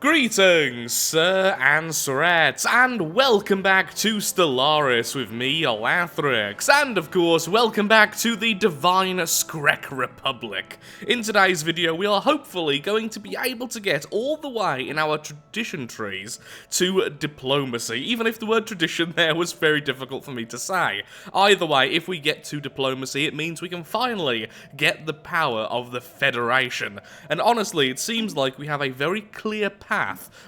Greetings, Sir and Sirettes, and welcome back to Stellaris with me, Alathrix, and of course, welcome back to the Divine Skrek Republic. In today's video, we are hopefully going to be able to get all the way in our tradition trees to diplomacy, even if the word tradition there was very difficult for me to say. Either way, if we get to diplomacy, it means we can finally get the power of the Federation. And honestly, it seems like we have a very clear path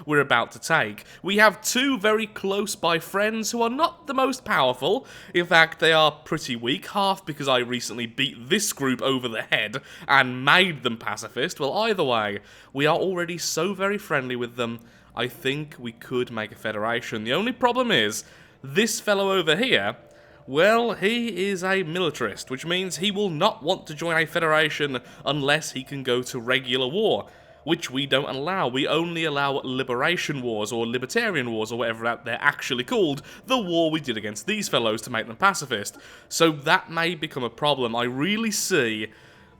we're about to take. We have two very close by friends who are not the most powerful. In fact, they are pretty weak, half because I recently beat this group over the head and made them pacifist. Well, either way, we are already so very friendly with them, I think we could make a federation. The only problem is, this fellow over here, well, he is a militarist, which means he will not want to join a federation unless he can go to regular war, which we don't allow. We only allow liberation wars, or libertarian wars, or whatever they're actually called, the war we did against these fellows to make them pacifist. So that may become a problem. I really see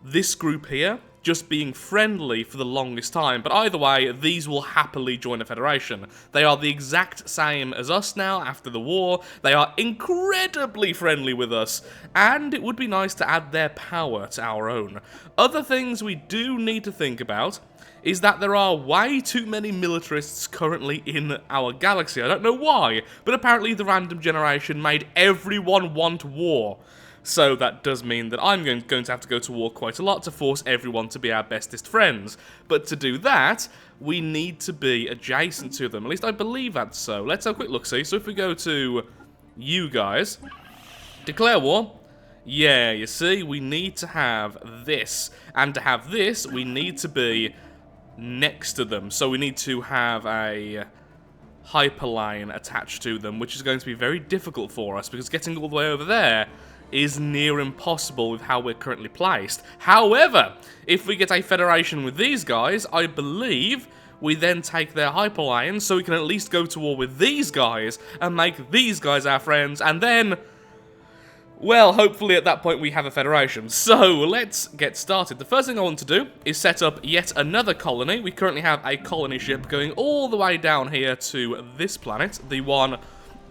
this group here just being friendly for the longest time, but either way, these will happily join a federation. They are the exact same as us now after the war. They are incredibly friendly with us, and it would be nice to add their power to our own. Other things we do need to think about is that there are way too many militarists currently in our galaxy. I don't know why, but apparently the random generation made everyone want war. So that does mean that I'm going to have to go to war quite a lot to force everyone to be our bestest friends. But to do that, we need to be adjacent to them. At least I believe that's so. Let's have a quick look-see. So if we go to you guys, declare war. Yeah, you see, we need to have this. And to have this, we need to be next to them. So we need to have a hyperline attached to them, which is going to be very difficult for us, because getting all the way over there is near impossible with how we're currently placed. However, if we get a federation with these guys, I believe we then take their hyperlines, so we can at least go to war with these guys and make these guys our friends, and then, well, hopefully at that point we have a federation. So, let's get started. The first thing I want to do is set up yet another colony. We currently have a colony ship going all the way down here to this planet, the one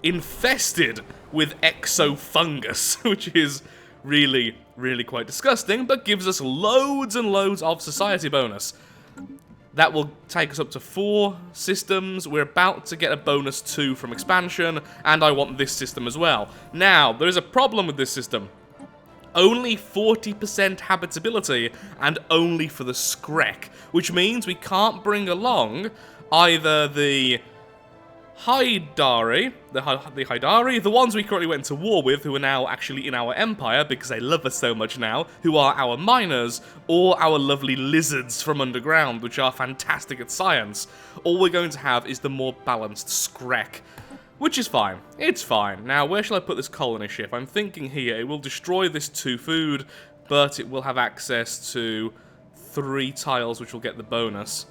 infested with exofungus, which is really, really quite disgusting, but gives us loads and loads of society bonus. That will take us up to 4 systems. We're about to get a bonus 2 from expansion, and I want this system as well. Now, there is a problem with this system. Only 40% habitability, and only for the Skrek, which means we can't bring along either the Hydari, the ones we currently went to war with, who are now actually in our empire because they love us so much now, who are our miners, or our lovely lizards from underground, which are fantastic at science. All we're going to have is the more balanced Skrek, which is fine. It's fine. Now, where shall I put this colony ship? I'm thinking here. It will destroy this 2 food, but it will have access to 3 tiles, which will get the bonus.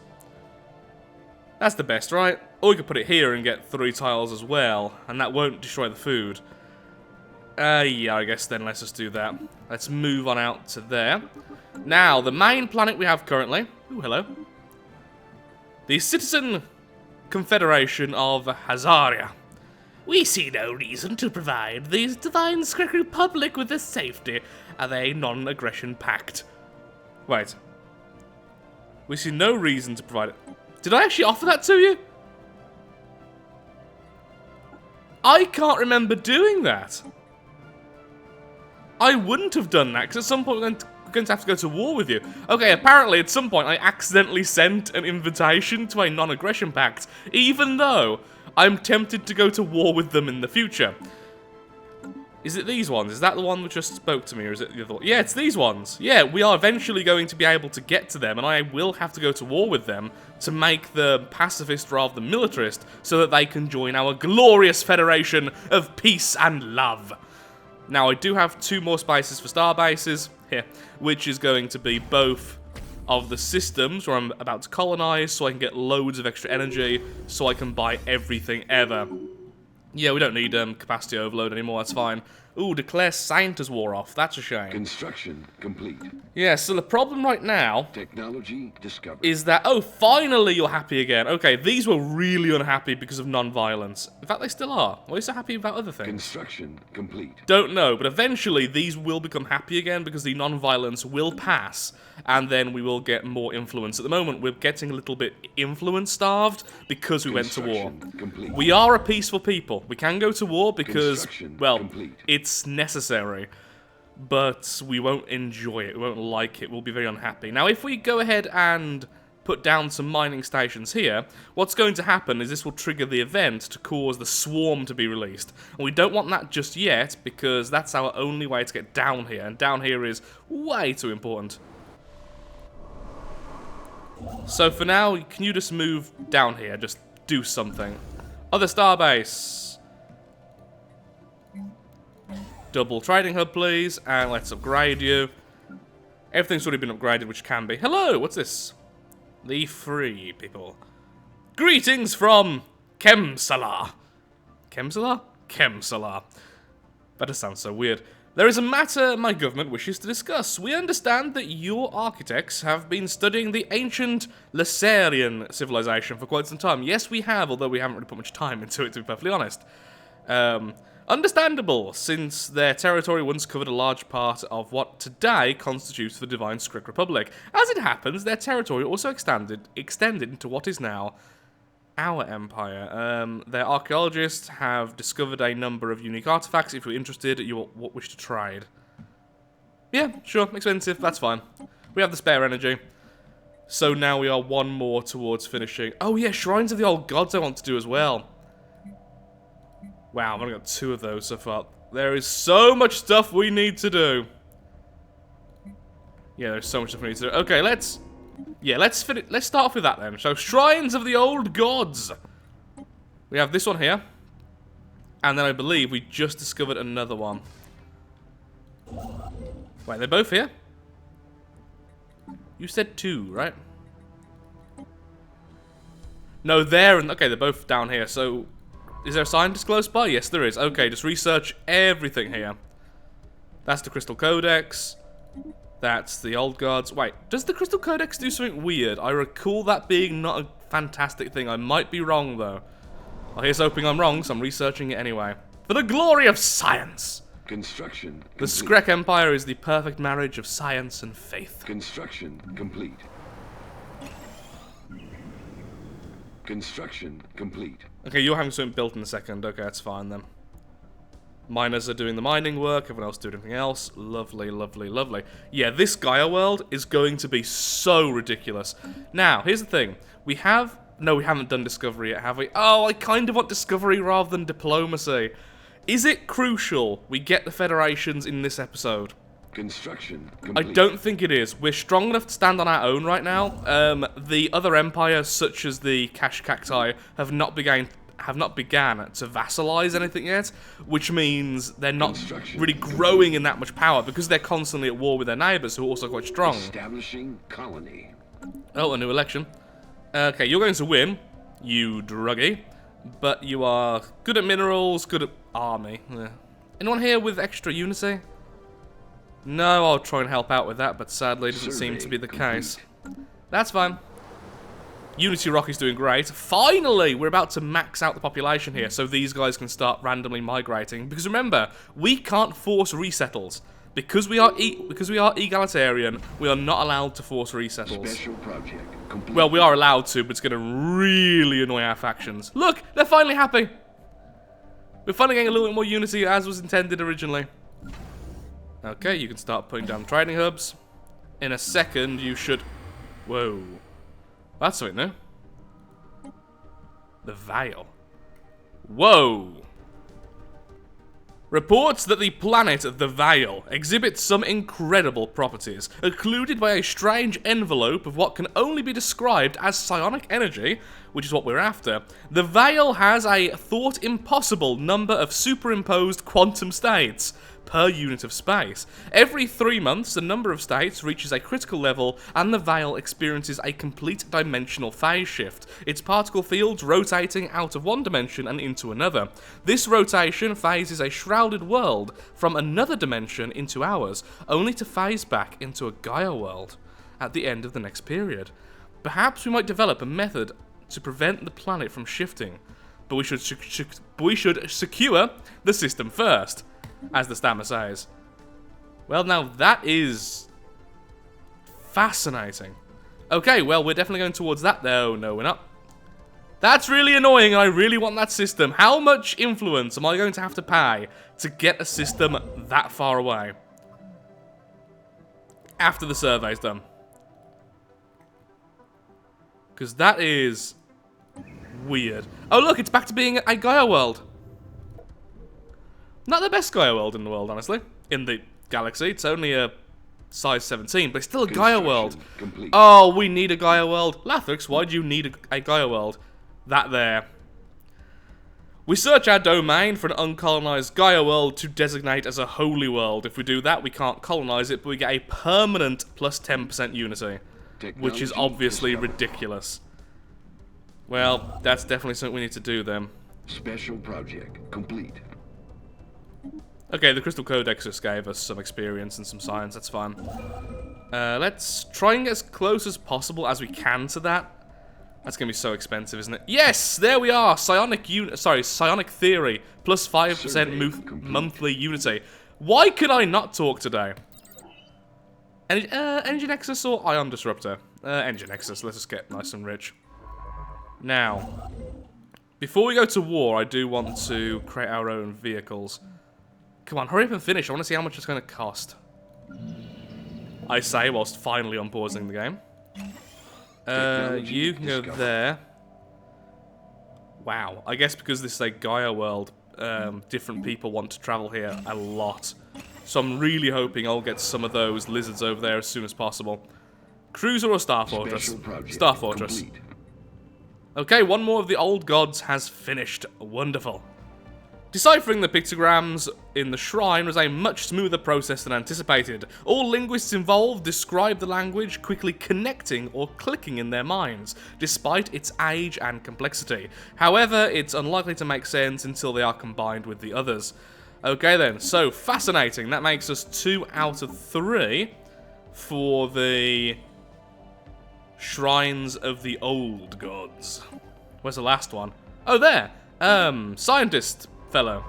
That's the best, right? Or we could put it here and get 3 tiles as well, and that won't destroy the food. Yeah, I guess then let's just do that. Let's move on out to there. Now, the main planet we have currently... Ooh, hello. The Citizen Confederation of Hazaria. We see no reason to provide the Divine Skrek Republic with the safety of a non-aggression pact. Wait. We see no reason to provide it. Did I actually offer that to you? I can't remember doing that. I wouldn't have done that, because at some point we're going to have to go to war with you. Okay, apparently at some point I accidentally sent an invitation to a non-aggression pact, even though I'm tempted to go to war with them in the future. Is it these ones? Is that the one which just spoke to me, or is it the other one? Yeah, it's these ones. Yeah, we are eventually going to be able to get to them, and I will have to go to war with them to make the pacifist rather than militarist, so that they can join our glorious federation of peace and love. Now, I do have 2 more spaces for star bases here, which is going to be both of the systems where I'm about to colonize, so I can get loads of extra energy, so I can buy everything ever. Yeah, we don't need capacity overload anymore, that's fine. Ooh, declare scientist war off. That's a shame. Construction complete. Yeah, so the problem right now Technology discovered. is that, oh, finally you're happy again. Okay, these were really unhappy because of non-violence. In fact, they still are. Why are you so happy about other things? Construction complete. Don't know, but eventually these will become happy again because the non-violence will pass, and then we will get more influence. At the moment, we're getting a little bit influence-starved because we went to war. Complete. We are a peaceful people. We can go to war because, well, complete. it's necessary. But we won't enjoy it, we won't like it, we'll be very unhappy. Now, if we go ahead and put down some mining stations here, what's going to happen is this will trigger the event to cause the swarm to be released. And we don't want that just yet, because that's our only way to get down here, and down here is way too important. So for now, can you just move down here, just do something. Other starbase. Double trading hub, please, and let's upgrade you. Everything's already been upgraded, which can be. Hello, what's this? The free people. Greetings from Kemsala. Kemsala? Kemsala. That just sounds so weird. There is a matter my government wishes to discuss. We understand that your architects have been studying the ancient Lacerian civilization for quite some time. Yes, we have, although we haven't really put much time into it, to be perfectly honest. Understandable, since their territory once covered a large part of what today constitutes the Divine Scrick Republic. As it happens, their territory also extended into what is now our empire. Their archaeologists have discovered a number of unique artifacts. If you're interested, you wish to trade. Yeah, sure, expensive, that's fine. We have the spare energy. So now we are one more towards finishing. Oh yeah, Shrines of the Old Gods I want to do as well. Wow, I've only got 2 of those so far. There is so much stuff we need to do. Yeah, there's so much stuff we need to do. Okay, let's start off with that then. So, Shrines of the Old Gods. We have this one here. And then I believe we just discovered another one. Wait, they're both here? You said 2, right? No, okay, they're both down here, so... Is there a scientist close by? Yes, there is. Okay, just research everything here. That's the Crystal Codex. That's the Old Gods. Wait, does the Crystal Codex do something weird? I recall that being not a fantastic thing. I might be wrong, though. Well, here's hoping I'm wrong, so I'm researching it anyway. For the glory of science! Construction complete. The Skrek Empire is the perfect marriage of science and faith. Construction complete. Construction complete. Okay, you're having something built in a second. Okay, that's fine then. Miners are doing the mining work, everyone else doing everything else. Lovely, lovely, lovely. Yeah, this Gaia world is going to be so ridiculous. Now, here's the thing. No, we haven't done Discovery yet, have we? Oh, I kind of want Discovery rather than Diplomacy. Is it crucial we get the Federations in this episode? Construction complete. I don't think it is. We're strong enough to stand on our own right now. The other empires, such as the Cash Cacti, have not began to vassalize anything yet, which means they're not really growing in that much power because they're constantly at war with their neighbors, who are also quite strong. Establishing colony. Oh, a new election. Okay, you're going to win, you druggie, but you are good at minerals, good at army. Yeah. Anyone here with extra unity? No, I'll try and help out with that, but sadly it doesn't seem to be the case. That's fine. Unity Rocky's doing great. Finally, we're about to max out the population here, so these guys can start randomly migrating. Because remember, we can't force resettles. Because we are egalitarian, we are not allowed to force resettles. Special project complete. Well, we are allowed to, but it's going to really annoy our factions. Look, they're finally happy. We're finally getting a little bit more unity as was intended originally. Okay, you can start putting down trading hubs. In a second, you should... Whoa. That's something new. The Veil. Whoa. Reports that the planet the Veil exhibits some incredible properties, occluded by a strange envelope of what can only be described as psionic energy, which is what we're after. The Veil has a thought-impossible number of superimposed quantum states. per unit of space. Every 3 months, the number of states reaches a critical level, and the Veil experiences a complete dimensional phase shift, its particle fields rotating out of one dimension and into another. This rotation phases a shrouded world from another dimension into ours, only to phase back into a Gaia world at the end of the next period. Perhaps we might develop a method to prevent the planet from shifting, but we should secure the system first, as the stammer says. Well, now that is fascinating. Okay, well, we're definitely going towards that, though. No, we're not. That's really annoying, and I really want that system. How much influence am I going to have to pay to get a system that far away? After the survey's done. Because that is weird. Oh, look, it's back to being a Gaia world. Not the best Gaia world in the world, honestly. In the galaxy. It's only a size 17, but it's still a Gaia world. Complete. Oh, we need a Gaia world. Lathrix, why do you need a Gaia world? That there. We search our domain for an uncolonized Gaia world to designate as a holy world. If we do that, we can't colonize it, but we get a permanent plus 10% unity. Which is obviously ridiculous. Well, that's definitely something we need to do then. Special project complete. Okay, the Crystal Codex just gave us some experience and some science, that's fine. Let's try and get as close as possible as we can to that. That's gonna be so expensive, isn't it? Yes, there we are. Psionic theory plus 5% monthly unity. Why could I not talk today? Engine Nexus or Ion Disruptor? Engine Nexus, let's just get nice and rich. Now, before we go to war, I do want to create our own vehicles. Come on, hurry up and finish. I want to see how much it's going to cost. I say, whilst finally unpausing the game. You can go there. Wow, I guess because this is a Gaia world, different people want to travel here a lot. So I'm really hoping I'll get some of those lizards over there as soon as possible. Cruiser or Star Fortress? Star Fortress. Complete. Okay, one more of the Old Gods has finished. Wonderful. Deciphering the pictograms in the shrine was a much smoother process than anticipated. All linguists involved describe the language quickly connecting or clicking in their minds, despite its age and complexity. However, it's unlikely to make sense until they are combined with the others. Okay then, so fascinating. That makes us 2 out of 3 for the Shrines of the Old Gods. Where's the last one? Oh, there! Scientist fellow.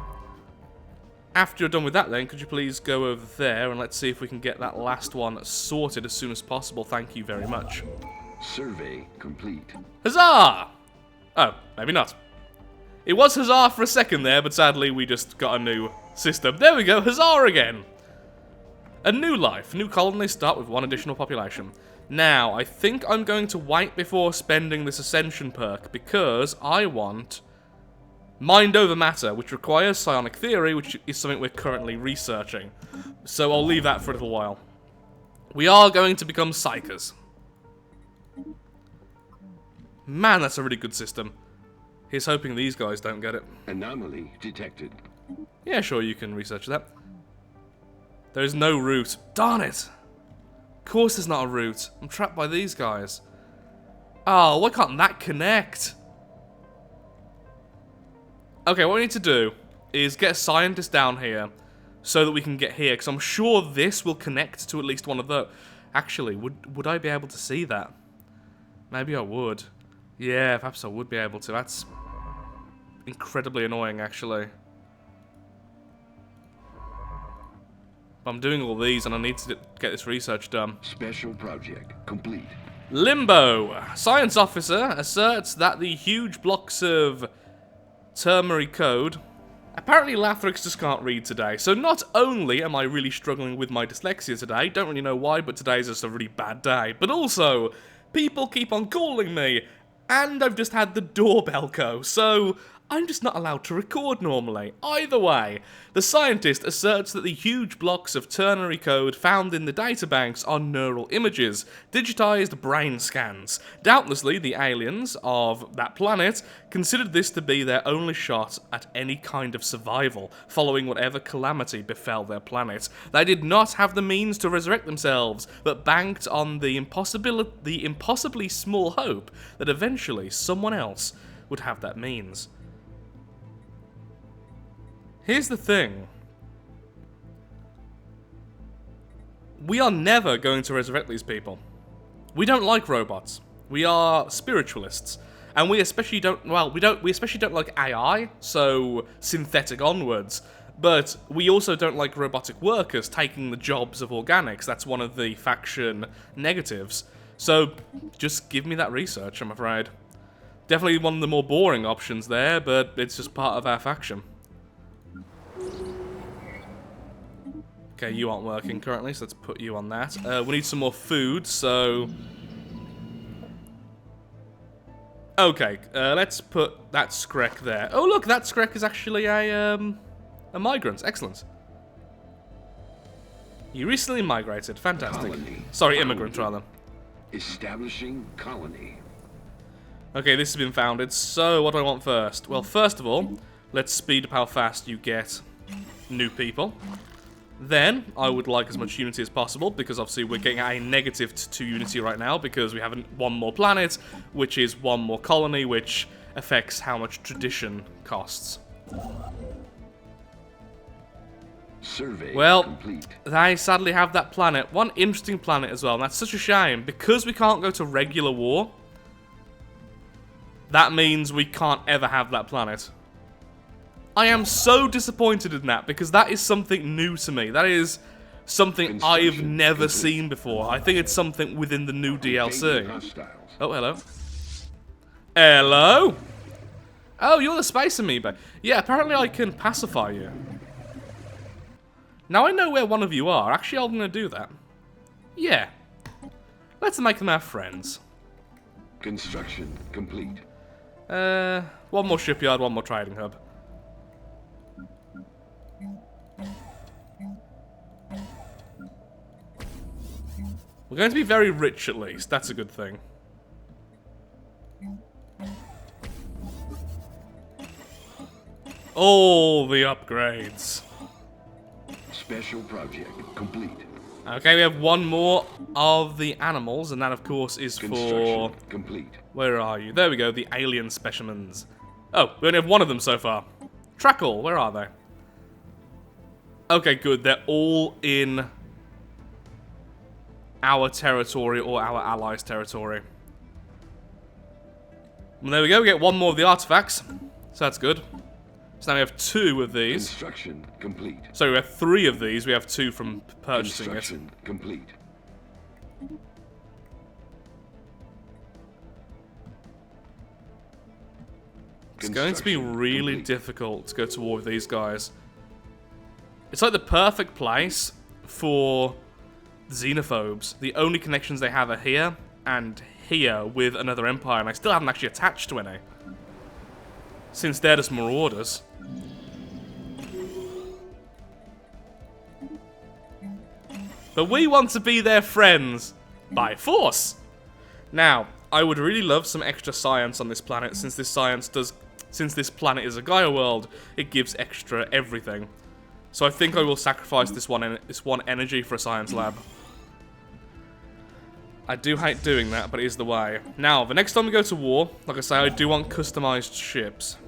After you're done with that then, could you please go over there and let's see if we can get that last one sorted as soon as possible. Thank you very much. Survey complete. Huzzah! Oh, maybe not. It was huzzah for a second there, but sadly we just got a new system. There we go, huzzah again! A new life. New colonies start with 1 additional population. Now, I think I'm going to wait before spending this Ascension perk, because I want Mind Over Matter, which requires Psionic Theory, which is something we're currently researching. So I'll leave that for a little while. We are going to become Psychers. Man, that's a really good system. Here's hoping these guys don't get it. Anomaly detected. Yeah, sure, you can research that. There is no route. Darn it! Of course there's not a route. I'm trapped by these guys. Oh, why can't that connect? Okay, what we need to do is get a scientist down here so that we can get here, because I'm sure this will connect to at least one of those. Actually, would I be able to see that? Maybe I would. Yeah, perhaps I would be able to. That's incredibly annoying, actually. I'm doing all these and I need to get this research done. Special project complete. Limbo. Science officer asserts that the huge blocks of ternary code... Apparently Lathrix just can't read today, so not only am I really struggling with my dyslexia today, don't really know why, but today's just a really bad day, but also, people keep on calling me, and I've just had the doorbell go, so I'm just not allowed to record normally. Either way, the scientist asserts that the huge blocks of ternary code found in the databanks are neural images, digitized brain scans. Doubtlessly, the aliens of that planet considered this to be their only shot at any kind of survival, following whatever calamity befell their planet. They did not have the means to resurrect themselves, but banked on the impossibly small hope that eventually someone else would have that means. Here's the thing. We are never going to resurrect these people. We don't like robots. We are spiritualists. And we especially don't, we especially don't like AI, so synthetic onwards. But we also don't like robotic workers taking the jobs of organics. That's one of the faction negatives. So just give me that research, I'm afraid. Definitely one of the more boring options there, but it's just part of our faction. Okay, you aren't working currently, so let's put you on that. We need some more food, so... Okay, let's put that Skrek there. Oh look, that Skrek is actually a migrant. Excellent. You recently migrated. Fantastic. Colony. Sorry, immigrant, rather. Establishing colony. Okay, this has been founded, so what do I want first? Well, first of all, let's speed up how fast you get new people. Then, I would like as much unity as possible, because obviously we're getting a negative 2 unity right now, because we have one more planet, which is one more colony, which affects how much tradition costs. Survey Well, complete. they sadly have that planet. One interesting planet as well, and that's such a shame. Because we can't go to regular war, that means we can't ever have that planet. I am so disappointed in that, because that is something new to me. That is something I've never seen before. I think it's something within the new DLC. Oh, hello. Hello? Oh, you're the space amoeba. Yeah, apparently I can pacify you. Now I know where one of you are. Actually, I'm going to do that. Yeah. Let's make them our friends. Construction complete. One more shipyard, one more trading hub. We're going to be very rich at least. That's a good thing. All the upgrades. Special project complete. Okay, we have one more of the animals, and that, of course, is for... Construction complete. Where are you? There we go, the alien specimens. Oh, we only have one of them so far. Trackle, where are they? Okay, good. They're all in our territory or our allies' territory. Well, there we go. We get one more of the artifacts, so that's good. So now we have 2 of these. Construction complete. So we have 3 of these. We have 2 from purchasing it. Construction complete. It's going to be really difficult to go to war with these guys. It's like the perfect place for xenophobes. The only connections they have are here and here with another empire, and I still haven't actually attached to any. Since they're just marauders. But we want to be their friends by force. Now, I would really love some extra science on this planet, since this planet is a Gaia world, it gives extra everything. So I think I will sacrifice this one energy for a science lab. I do hate doing that, but it is the way. Now, the next time we go to war, like I say, I do want customized ships.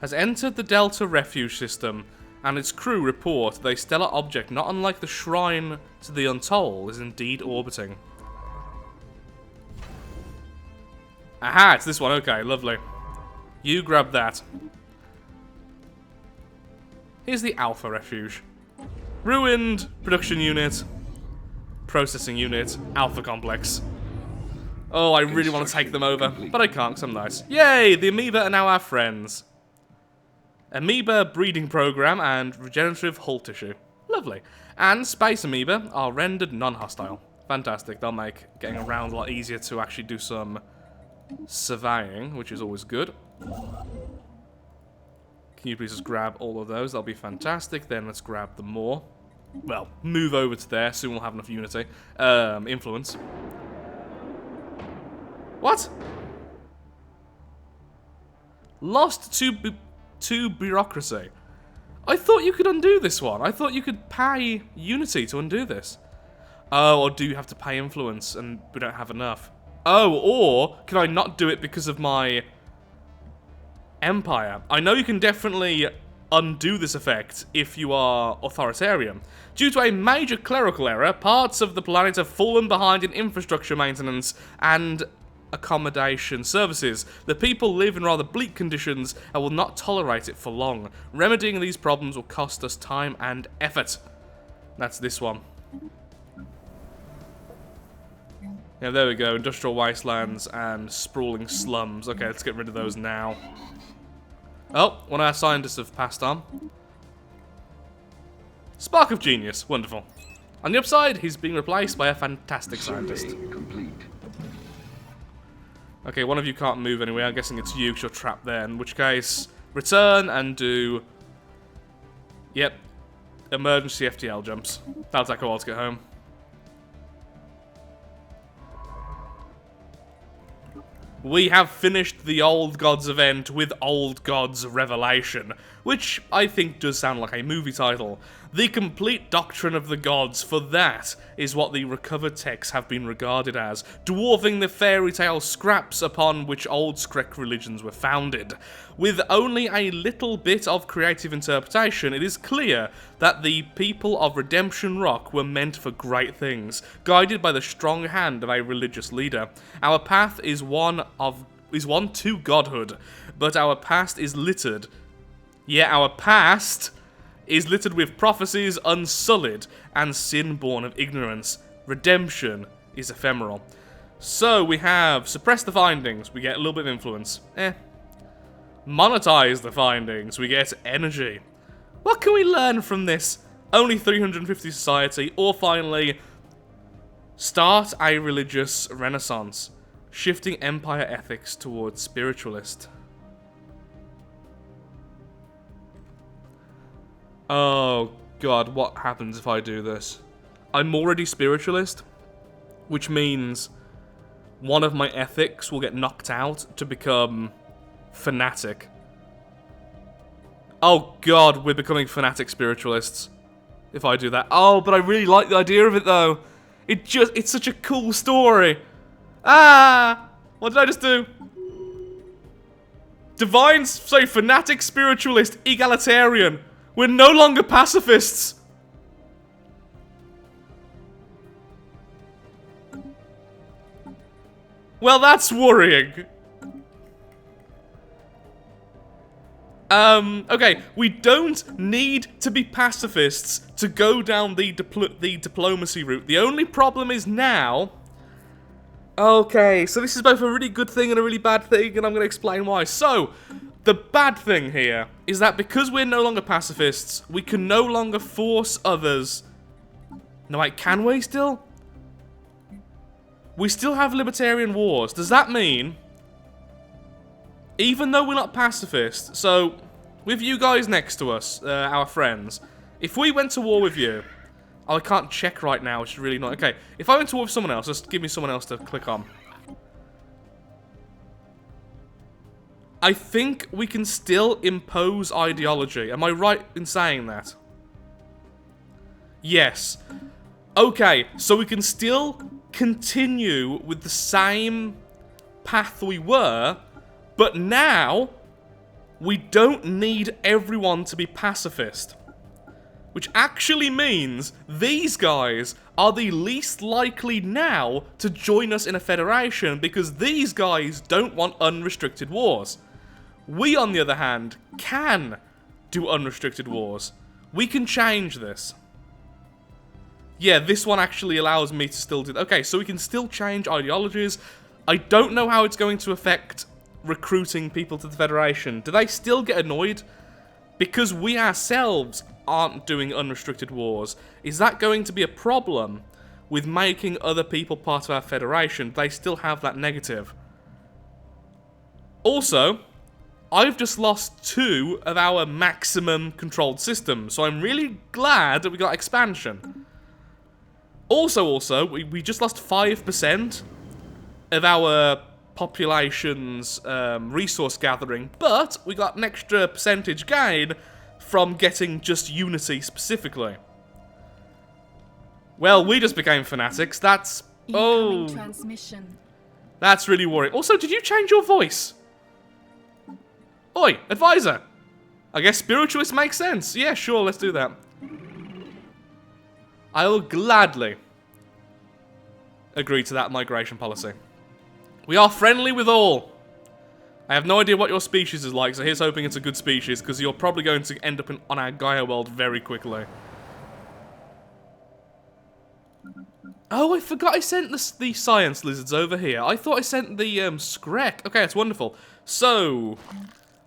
Has entered the Delta Refuge System, and its crew report that a stellar object not unlike the Shrine to the Untold is indeed orbiting. Aha, it's this one. Okay, lovely. You grab that. Here's the Alpha Refuge. Ruined production unit, processing unit, Alpha Complex. Oh, I really want to take them over, but I can't because I'm nice. Yay, the amoeba are now our friends. Amoeba breeding program and regenerative hull tissue. Lovely. And space amoeba are rendered non-hostile. Fantastic. They'll make getting around a lot easier to actually do some surveying, which is always good. Can you please just grab all of those? That'll be fantastic. Then let's grab the more. Well, move over to there. Soon we'll have enough unity. Influence. What? Lost to bureaucracy. I thought you could undo this one. I thought you could pay unity to undo this. Oh, or do you have to pay influence and we don't have enough? Oh, or can I not do it because of my empire? I know you can definitely undo this effect if you are authoritarian. Due to a major clerical error, parts of the planet have fallen behind in infrastructure maintenance and accommodation services. The people live in rather bleak conditions and will not tolerate it for long. Remedying these problems will cost us time and effort. That's this one. Yeah, there we go. Industrial wastelands and sprawling slums. Okay, let's get rid of those now. Oh, one of our scientists have passed on. Spark of genius. Wonderful. On the upside, he's being replaced by a fantastic scientist. Survey complete. Okay, one of you can't move anyway. I'm guessing it's you because you're trapped there. In which case, return and do... Yep. Emergency FTL jumps. That'll take a while to get home. We have finished the Old Gods event with Old Gods Revelation, which I think does sound like a movie title. The complete doctrine of the gods, for that is what the recovered texts have been regarded as, dwarfing the fairy tale scraps upon which old Skrek religions were founded. With only a little bit of creative interpretation, it is clear that the people of Redemption Rock were meant for great things, guided by the strong hand of a religious leader. Our path is one to godhood, but our past is littered. Yeah, our past is littered with prophecies unsullied and sin born of ignorance. Redemption is ephemeral. So we have suppress the findings, we get a little bit of influence. Monetize the findings, we get energy. What can we learn from this? Only 350 society, or finally, start a religious renaissance, shifting empire ethics towards spiritualist. Oh god, what happens if I do this? I'm already spiritualist, which means one of my ethics will get knocked out to become fanatic. Oh god, we're becoming fanatic spiritualists if I do that. Oh, but I really like the idea of it though. It's such a cool story. Ah! What did I just do? Fanatic spiritualist, egalitarian. We're no longer pacifists. Well, that's worrying. Okay, we don't need to be pacifists to go down the diplomacy route. The only problem is now... Okay, so this is both a really good thing and a really bad thing, and I'm going to explain why. So, the bad thing here is that because we're no longer pacifists, we can no longer force others... No, wait, can we still? We still have libertarian wars. Does that mean... Even though we're not pacifists, so with you guys next to us, our friends, if we went to war with you... Oh, I can't check right now, which is really annoying. Okay, if I went to war with someone else, just give me someone else to click on. I think we can still impose ideology. Am I right in saying that? Yes. Okay, so we can still continue with the same path we were, but now we don't need everyone to be pacifist. Which actually means these guys are the least likely now to join us in a federation because these guys don't want unrestricted wars. We, on the other hand, can do unrestricted wars. We can change this. Yeah, this one actually allows me to still do that. Okay, so we can still change ideologies. I don't know how it's going to affect recruiting people to the Federation. Do they still get annoyed? Because we ourselves aren't doing unrestricted wars, is that going to be a problem with making other people part of our Federation? They still have that negative. Also, I've just lost 2 of our maximum controlled systems, so I'm really glad that we got expansion. Also, we just lost 5% of our population's resource gathering, but we got an extra percentage gain from getting just unity specifically. Well, we just became fanatics. That's... Incoming transmission. That's really worrying. Also, did you change your voice? Oi, advisor! I guess spiritualist makes sense. Yeah, sure, let's do that. I will gladly agree to that migration policy. We are friendly with all. I have no idea what your species is like, so here's hoping it's a good species, because you're probably going to end up on our Gaia world very quickly. Oh, I forgot I sent the science lizards over here. I thought I sent the Skrek. Okay, that's wonderful. So,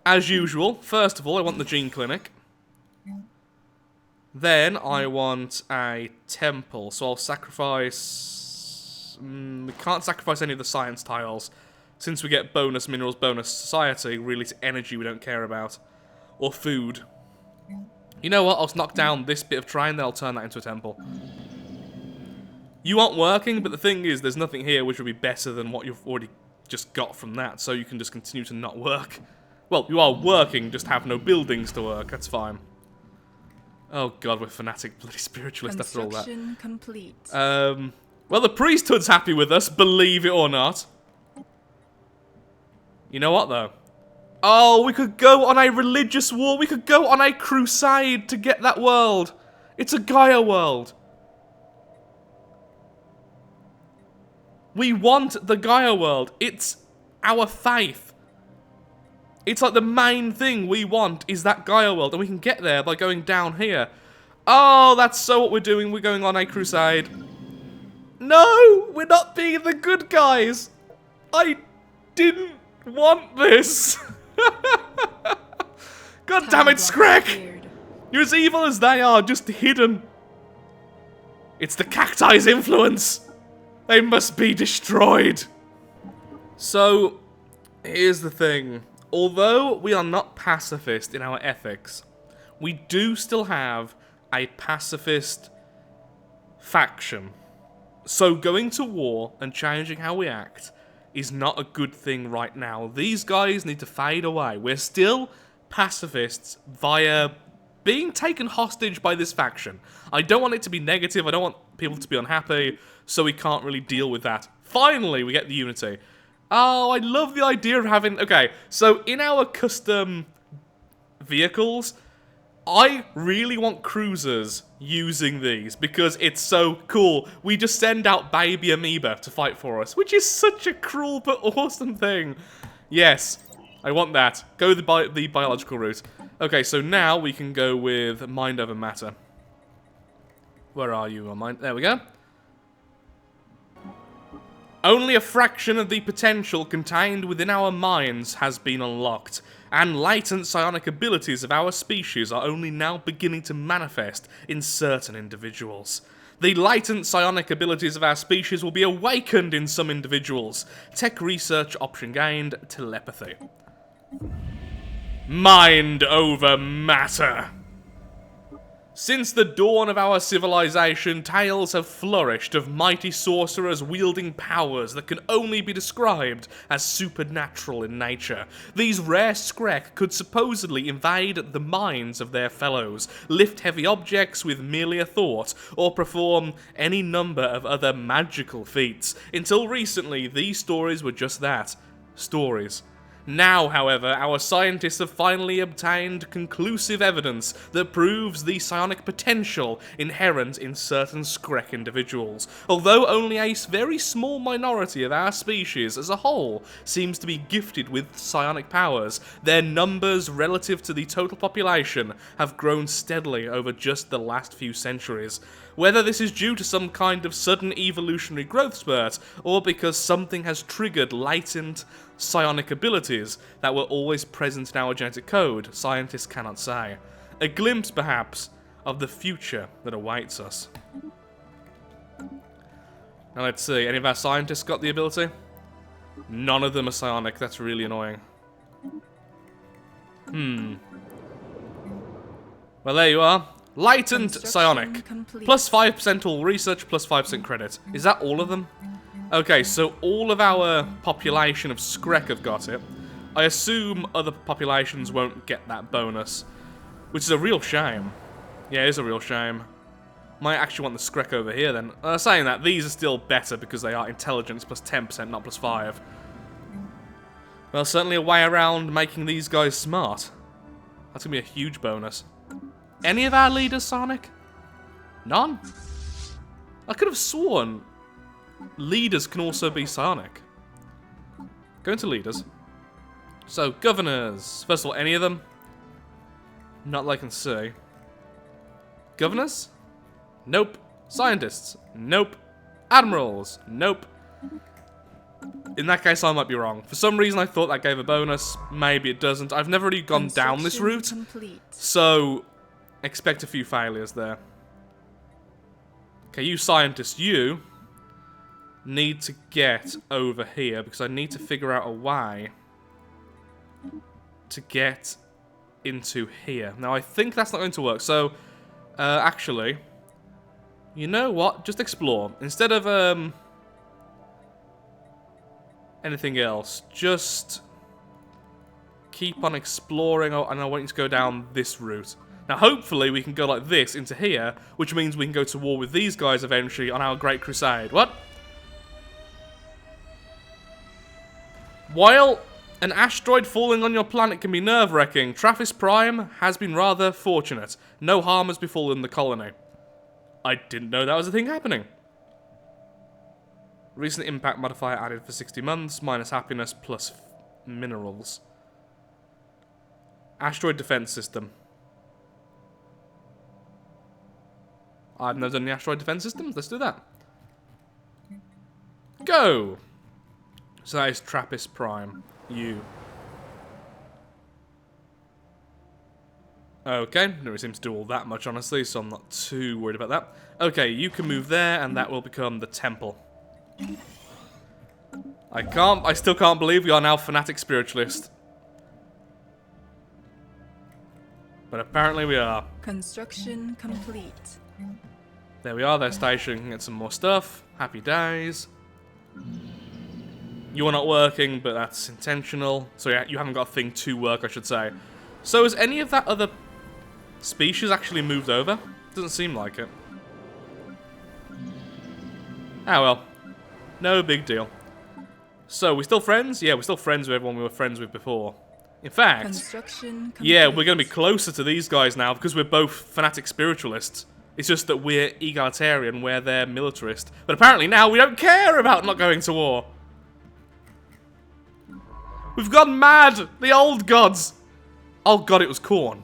as usual, first of all, I want the gene clinic. Then I want a temple, so I'll sacrifice... we can't sacrifice any of the science tiles, since we get bonus minerals, bonus society, really to energy we don't care about. Or food. You know what, I'll knock down this bit of terrain, then I'll turn that into a temple. You aren't working, but the thing is, there's nothing here which would be better than what you've already just got from that, so you can just continue to not work. Well, you are working, just have no buildings to work, that's fine. Oh god, we're fanatic bloody spiritualists after all that. Construction complete. Well, the priesthood's happy with us, believe it or not. You know what, though? Oh, we could go on a religious war, we could go on a crusade to get that world. It's a Gaia world. We want the Gaia world. It's our faith. It's like the main thing we want is that Gaia world, and we can get there by going down here. Oh, that's so what we're doing. We're going on a crusade. No, we're not being the good guys. I didn't want this. God damn it, Skrek. You're as evil as they are, just hidden. It's the cacti's influence. They must be destroyed. So, here's the thing. Although we are not pacifist in our ethics, we do still have a pacifist faction. So going to war and changing how we act is not a good thing right now. These guys need to fade away. We're still pacifists via being taken hostage by this faction. I don't want it to be negative. I don't want people to be unhappy, so we can't really deal with that. Finally, we get the unity. Oh, I love the idea of having... Okay, so in our custom vehicles, I really want cruisers using these because it's so cool. We just send out baby amoeba to fight for us, which is such a cruel but awesome thing. Yes, I want that. Go the biological route. Okay, so now we can go with mind over matter. Where are you on mind? There we go. Only a fraction of the potential contained within our minds has been unlocked, and latent psionic abilities of our species are only now beginning to manifest in certain individuals. The latent psionic abilities of our species will be awakened in some individuals. Tech research option gained, telepathy. Mind over matter. Since the dawn of our civilization, tales have flourished of mighty sorcerers wielding powers that can only be described as supernatural in nature. These rare Skrek could supposedly invade the minds of their fellows, lift heavy objects with merely a thought, or perform any number of other magical feats. Until recently, these stories were just that, stories. Now, however, our scientists have finally obtained conclusive evidence that proves the psionic potential inherent in certain Skrek individuals. Although only a very small minority of our species as a whole seems to be gifted with psionic powers, their numbers relative to the total population have grown steadily over just the last few centuries. Whether this is due to some kind of sudden evolutionary growth spurt, or because something has triggered latent psionic abilities that were always present in our genetic code, scientists cannot say. A glimpse, perhaps, of the future that awaits us. Now let's see, any of our scientists got the ability? None of them are psionic, that's really annoying. Well, there you are. Lightened psionic. Complete. Plus 5% all research, plus 5% credit. Is that all of them? Okay, so all of our population of Skrek have got it. I assume other populations won't get that bonus, which is a real shame. Yeah, it is a real shame. Might actually want the Skrek over here then. Saying that, these are still better because they are intelligence plus 10%, not plus 5. Well, certainly a way around making these guys smart. That's going to be a huge bonus. Any of our leaders psionic? None? I could have sworn leaders can also be psionic. Go into leaders. So, governors. First of all, any of them? Not that I can see. Governors? Nope. Scientists? Nope. Admirals? Nope. In that case, I might be wrong. For some reason, I thought that gave a bonus. Maybe it doesn't. I've never really gone down this route. Complete. So, expect a few failures there. Okay, you scientists, you need to get over here because I need to figure out a way to get into here. Now, I think that's not going to work. So, actually, you know what? Just explore. Instead of anything else, just keep on exploring. Oh, and I want you to go down this route. Now, hopefully, we can go like this into here, which means we can go to war with these guys eventually on our Great Crusade. What? While an asteroid falling on your planet can be nerve-wracking, Trappist Prime has been rather fortunate. No harm has befallen the colony. I didn't know that was a thing happening. Recent impact modifier added for 60 months, minus happiness, plus minerals. Asteroid defense system. I've never done the asteroid defense systems. Let's do that. Go! So that is Trappist Prime. You. Okay, never really seems to do all that much, honestly, so I'm not too worried about that. Okay, you can move there, and that will become the temple. I still can't believe we are now fanatic spiritualist. But apparently we are. Construction complete. There we are, their station can get some more stuff. Happy days. You are not working, but that's intentional. So yeah, you haven't got a thing to work, I should say. So has any of that other species actually moved over? Doesn't seem like it. Ah well. No big deal. So, we still friends? Yeah, we're still friends with everyone we were friends with before. In fact, Construction complete. yeah, we're going to be closer to these guys now because we're both fanatic spiritualists. It's just that we're egalitarian, where they're militarist. But apparently now we don't care about not going to war. We've gone mad! The old gods! Oh god, it was corn.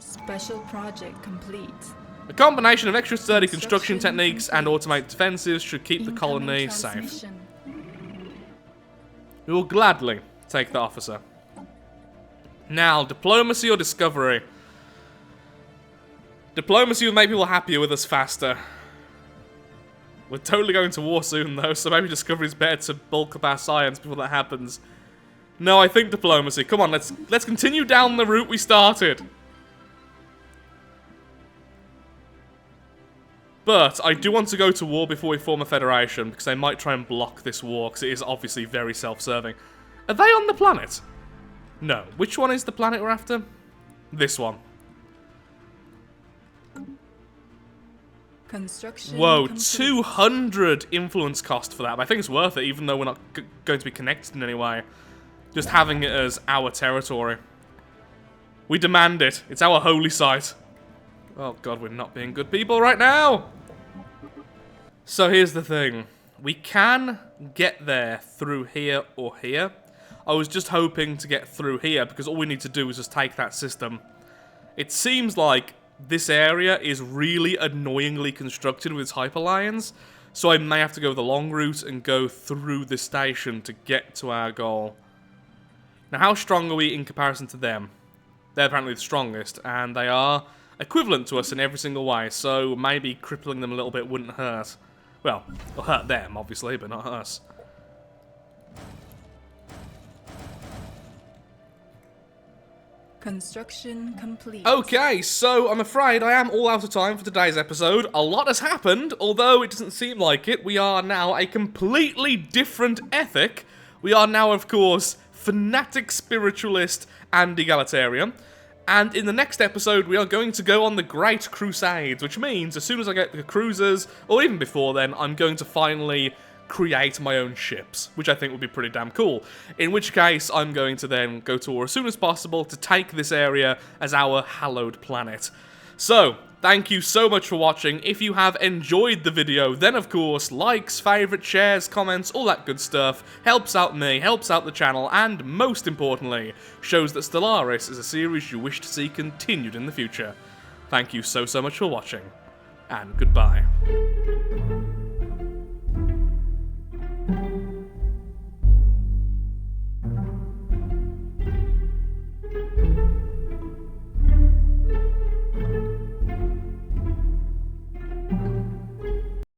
Special project complete. A combination of extra sturdy construction techniques and automated defenses should keep the colony Incoming safe. transmission. We will gladly take the officer. Now, diplomacy or discovery? Diplomacy would make people happier with us faster. We're totally going to war soon, though, so maybe discovery is better to bulk up our science before that happens. No, I think diplomacy. Come on, let's continue down the route we started. But I do want to go to war before we form a federation, because they might try and block this war, because it is obviously very self-serving. Are they on the planet? No. Which one is the planet we're after? This one. Construction Whoa, complete. 200 influence cost for that. But I think it's worth it, even though we're not going to be connected in any way. Just having it as our territory. We demand it. It's our holy site. Oh god, we're not being good people right now! So here's the thing. We can get there through here or here. I was just hoping to get through here, because all we need to do is just take that system. It seems like this area is really annoyingly constructed with its hyperlines, so I may have to go the long route and go through this station to get to our goal. Now, how strong are we in comparison to them? They're apparently the strongest, and they are equivalent to us in every single way, so maybe crippling them a little bit wouldn't hurt. Well, it'll hurt them, obviously, but not us. Construction complete. Okay, so I'm afraid I am all out of time for today's episode. A lot has happened, although it doesn't seem like it. We are now a completely different ethic. We are now, of course, fanatic spiritualist and egalitarian. And in the next episode, we are going to go on the Great Crusades, which means as soon as I get the cruisers, or even before then, I'm going to finally create my own ships, which I think would be pretty damn cool. In which case, I'm going to then go to war as soon as possible to take this area as our hallowed planet. So, thank you so much for watching. If you have enjoyed the video, then of course, likes, favourites, shares, comments, all that good stuff helps out me, helps out the channel, and most importantly, shows that Stellaris is a series you wish to see continued in the future. Thank you so much for watching, and goodbye.